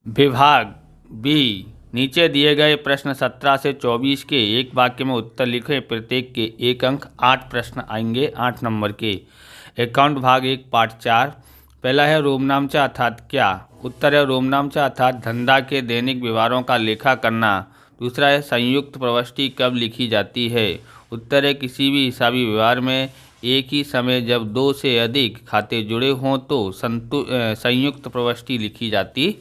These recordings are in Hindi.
विभाग बी, नीचे दिए गए प्रश्न 17 से 24 के एक वाक्य में उत्तर लिखें। प्रत्येक के 1 अंक। 8 प्रश्न आएंगे 8 नंबर के। अकाउंट भाग 1 पार्ट 4। पहला है रोमनामचा अर्थात क्या। उत्तर है रोमनामचा अर्थात धंधा के दैनिक व्यवहारों का लेखा करना। दूसरा है संयुक्त प्रविष्टि कब लिखी जाती है। उत्तर है किसी भी हिसाबी व्यवहार में एक ही समय जब 2 से अधिक खाते जुड़े हों तो संयुक्त प्रविष्टि लिखी जाती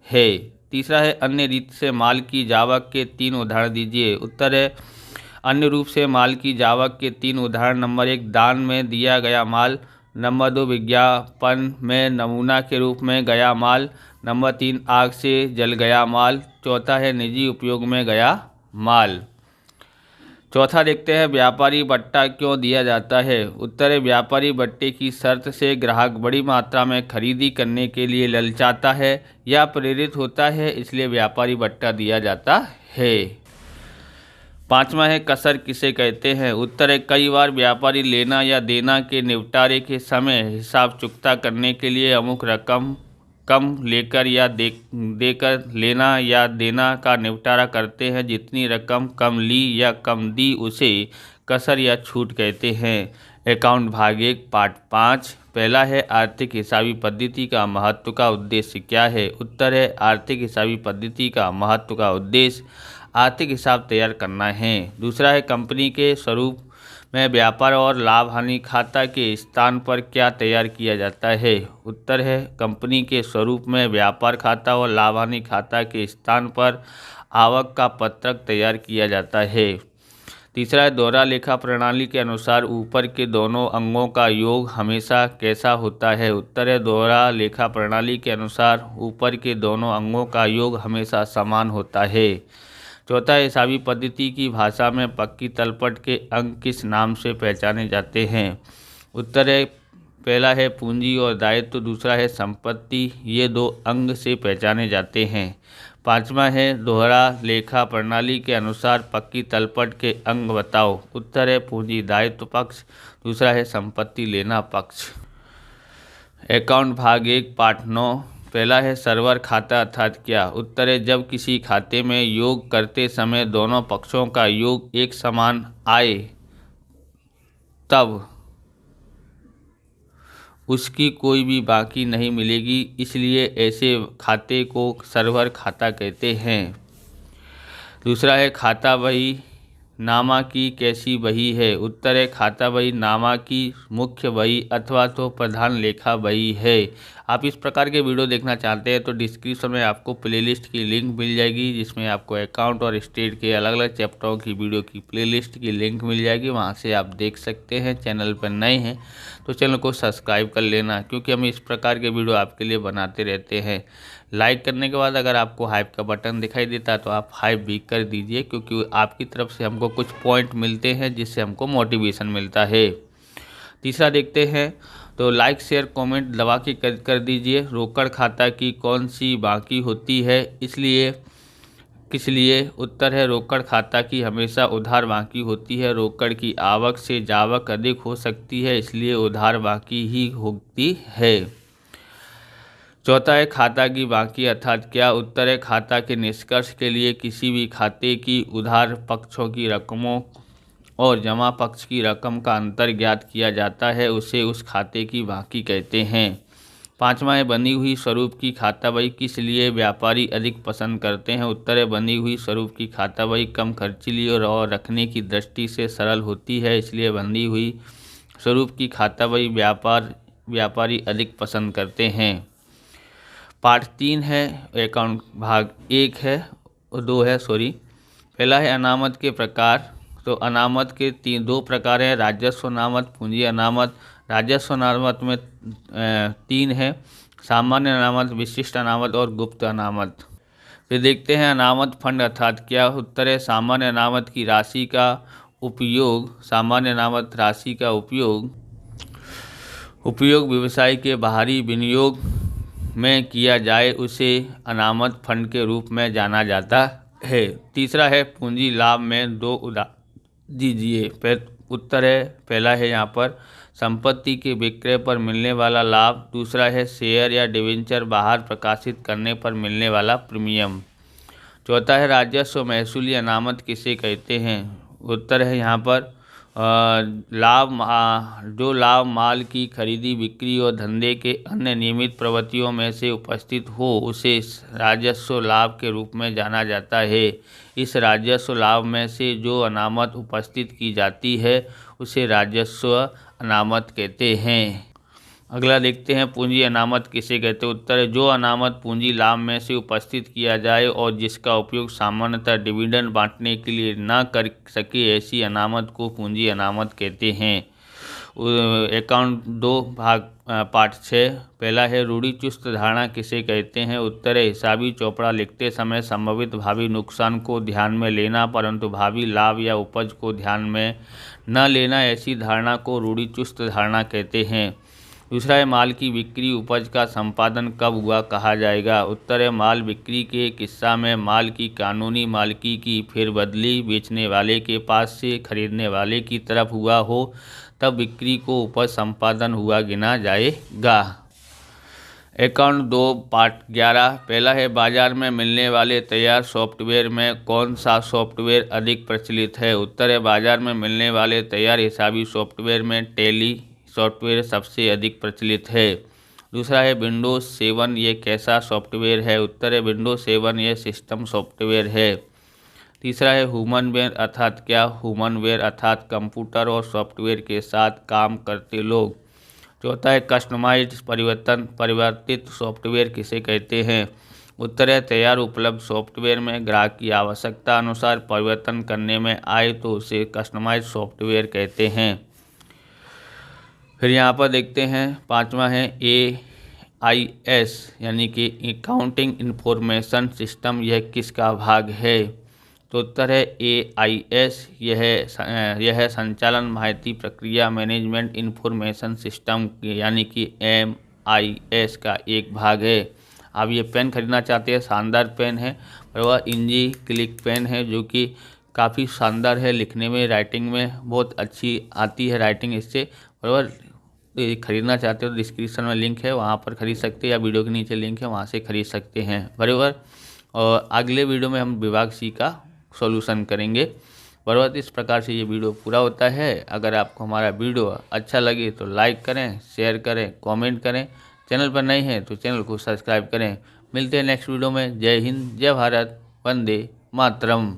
है। तीसरा है अन्य रीत से माल की जावक के 3 उदाहरण दीजिए। उत्तर है अन्य रूप से माल की जावक के 3 उदाहरण। नंबर 1 दान में दिया गया माल। नंबर 2 विज्ञापन में नमूना के रूप में गया माल। नंबर 3 आग से जल गया माल। चौथा है निजी उपयोग में गया माल। चौथा देखते हैं व्यापारी बट्टा क्यों दिया जाता है। उत्तर है व्यापारी बट्टे की शर्त से ग्राहक बड़ी मात्रा में खरीदी करने के लिए ललचाता है या प्रेरित होता है, इसलिए व्यापारी बट्टा दिया जाता है। पांचवा है कसर किसे कहते हैं। उत्तर है कई बार व्यापारी लेना या देना के निपटारे के समय हिसाब चुकता करने के लिए अमुक रकम कम लेकर या देकर लेना या देना का निपटारा करते हैं। जितनी रकम कम ली या कम दी उसे कसर या छूट कहते हैं। अकाउंट भाग 1 पार्ट 5। पहला है आर्थिक हिसाबी पद्धति का महत्व का उद्देश्य क्या है। उत्तर है आर्थिक हिसाबी पद्धति का महत्व का उद्देश्य आर्थिक हिसाब तैयार करना है। दूसरा है कंपनी के स्वरूप में व्यापार और लाभ हानि खाता के स्थान पर क्या तैयार किया जाता है। उत्तर है कंपनी के स्वरूप में व्यापार खाता और लाभ हानि खाता के स्थान पर आवक का पत्रक तैयार किया जाता है। तीसरा है दोहरा लेखा प्रणाली के अनुसार ऊपर के दोनों अंगों का योग हमेशा कैसा होता है। उत्तर है दोहरा लेखा प्रणाली के अनुसार ऊपर के दोनों अंगों का योग हमेशा समान होता है। चौथा हिसाबी पद्धति की भाषा में पक्की तलपट के अंग किस नाम से पहचाने जाते हैं। उत्तर है पहला है पूंजी और दायित्व, दूसरा है संपत्ति। ये 2 अंग से पहचाने जाते हैं। पांचवा है दोहरा लेखा प्रणाली के अनुसार पक्की तलपट के अंग बताओ। उत्तर है पूंजी दायित्व पक्ष, दूसरा है संपत्ति लेना पक्ष। अकाउंट भाग 1 पार्ट 9। पहला है सर्वर खाता अर्थात क्या। उत्तर है जब किसी खाते में योग करते समय दोनों पक्षों का योग एक समान आए तब उसकी कोई भी बाकी नहीं मिलेगी, इसलिए ऐसे खाते को सर्वर खाता कहते हैं। दूसरा है खाता बही नामा की कैसी बही है। उत्तर है खाता बही नामा की मुख्य बही अथवा तो प्रधान लेखा बही है। आप इस प्रकार के वीडियो देखना चाहते हैं तो डिस्क्रिप्शन में आपको प्लेलिस्ट की लिंक मिल जाएगी, जिसमें आपको अकाउंट और स्टेट के अलग अलग चैप्टरों की वीडियो की प्लेलिस्ट की लिंक मिल जाएगी, वहां से आप देख सकते हैं। चैनल पर नए हैं तो चैनल को सब्सक्राइब कर लेना, क्योंकि हम इस प्रकार के वीडियो आपके लिए बनाते रहते हैं। लाइक करने के बाद अगर आपको हाइप का बटन दिखाई देता है तो आप हाइप भी कर दीजिए, क्योंकि आपकी तरफ से हमको कुछ पॉइंट मिलते हैं जिससे हमको मोटिवेशन मिलता है। तीसरा देखते हैं तो लाइक शेयर कमेंट दबा के कर दीजिए। रोकड़ खाता की कौन सी बाकी होती है, इसलिए किस लिए। उत्तर है रोकड़ खाता की हमेशा उधार बाकी होती है। रोकड़ की आवक से जावक अधिक हो सकती है, इसलिए उधार बाकी ही होती है। चौथा है खाता की बाकी अर्थात क्या। उत्तर है खाता के निष्कर्ष के लिए किसी भी खाते की उधार पक्षों की रकमों और जमा पक्ष की रकम का अंतर ज्ञात किया जाता है, उसे उस खाते की बाकी कहते हैं। पांचवा है बनी हुई स्वरूप की खाता बही किस लिए व्यापारी अधिक पसंद करते हैं। उत्तर है बनी हुई स्वरूप की खाता बही कम खर्चीली और रखने की दृष्टि से सरल होती है, इसलिए बनी हुई स्वरूप की खाता बही व्यापारी अधिक पसंद करते हैं। पार्ट 3 है, अकाउंट भाग 1 है और 2 है पहला है अनामत के प्रकार। तो अनामत के 2 प्रकार हैं, राजस्व अनामत, पूंजी अनामत। राजस्व अनामत में 3 है, सामान्य अनामत, विशिष्ट अनामत और गुप्त अनामत। फिर देखते हैं अनामत फंड अर्थात क्या। उत्तर है सामान्य अनामत की राशि का उपयोग सामान्य अनामत राशि का उपयोग व्यवसाय के बाहरी विनियोग में किया जाए उसे अनामत फंड के रूप में जाना जाता है। तीसरा है पूंजी लाभ में 2 उदाहरण दीजिए। उत्तर है पहला है यहाँ पर संपत्ति के विक्रय पर मिलने वाला लाभ। दूसरा है शेयर या डिवेंचर बाहर प्रकाशित करने पर मिलने वाला प्रीमियम। चौथा है राजस्व महसूल या अनामत किसे कहते हैं। उत्तर है यहाँ पर जो लाभ माल की खरीदी बिक्री और धंधे के अन्य नियमित प्रवृत्तियों में से उपस्थित हो उसे राजस्व लाभ के रूप में जाना जाता है। इस राजस्व लाभ में से जो अनामत उपस्थित की जाती है उसे राजस्व अनामत कहते हैं। अगला देखते हैं पूंजी अनामत किसे कहते हैं। उत्तर है जो अनामत पूंजी लाभ में से उपस्थित किया जाए और जिसका उपयोग सामान्यतः डिविडेंड बांटने के लिए न कर सके ऐसी अनामत को पूंजी अनामत कहते हैं। अकाउंट 2 भाग पार्ट 6। पहला है रूढ़िचुस्त धारणा किसे कहते हैं। उत्तर है हिसाबी चौपड़ा लिखते समय संभावित भावी नुकसान को ध्यान में लेना परंतु भावी लाभ या उपज को ध्यान में न लेना, ऐसी धारणा को रूढ़िचुस्त धारणा कहते हैं। दूसरा है माल की बिक्री उपज का संपादन कब हुआ कहा जाएगा। उत्तर है माल बिक्री के एक हिस्सा में माल की कानूनी मालिकी की फिर बदली बेचने वाले के पास से खरीदने वाले की तरफ हुआ हो तब बिक्री को उपज संपादन हुआ गिना जाएगा। Account 2 part 11। पहला है बाजार में मिलने वाले तैयार सॉफ्टवेयर में कौन सा सॉफ्टवेयर अधिक प्रचलित है। उत्तर है बाजार में मिलने वाले तैयार हिसाबी सॉफ्टवेयर में टैली सॉफ्टवेयर सबसे अधिक प्रचलित है। दूसरा है विंडोज़ 7 ये कैसा सॉफ्टवेयर है। उत्तर है विंडोज़ 7 ये सिस्टम सॉफ्टवेयर है। तीसरा है ह्यूमनवेयर अर्थात क्या। ह्यूमनवेयर अर्थात कंप्यूटर और सॉफ्टवेयर के साथ काम करते लोग। चौथा है कस्टमाइज्ड परिवर्तित सॉफ्टवेयर किसे कहते हैं। उत्तर है तैयार उपलब्ध सॉफ्टवेयर में ग्राहक की आवश्यकता अनुसार परिवर्तन करने में आए तो उसे कस्टमाइज्ड सॉफ्टवेयर कहते हैं। फिर यहाँ पर देखते हैं पांचवा है AIS यानी कि अकाउंटिंग इंफॉर्मेशन सिस्टम, यह किसका भाग है। तो उत्तर है AIS यह संचालन माहिती प्रक्रिया मैनेजमेंट इंफॉर्मेशन सिस्टम यानी कि MIS का एक भाग है। आप ये पेन खरीदना चाहते हैं, शानदार पेन है और वह इंजी क्लिक पेन है जो कि काफ़ी शानदार है, लिखने में राइटिंग में बहुत अच्छी आती है राइटिंग इससे। बराबर खरीदना चाहते हो तो डिस्क्रिप्शन में लिंक है वहाँ पर खरीद सकते हैं या वीडियो के नीचे लिंक है वहाँ से खरीद सकते हैं। बराबर और अगले वीडियो में हम विभाग सी का सॉल्यूशन करेंगे। बराबर इस प्रकार से ये वीडियो पूरा होता है। अगर आपको हमारा वीडियो अच्छा लगे तो लाइक करें, शेयर करें, कमेंट करें। चैनल पर नए हैं तो चैनल को सब्सक्राइब करें। मिलते हैं नेक्स्ट वीडियो में। जय हिंद, जय भारत, वंदे मातरम।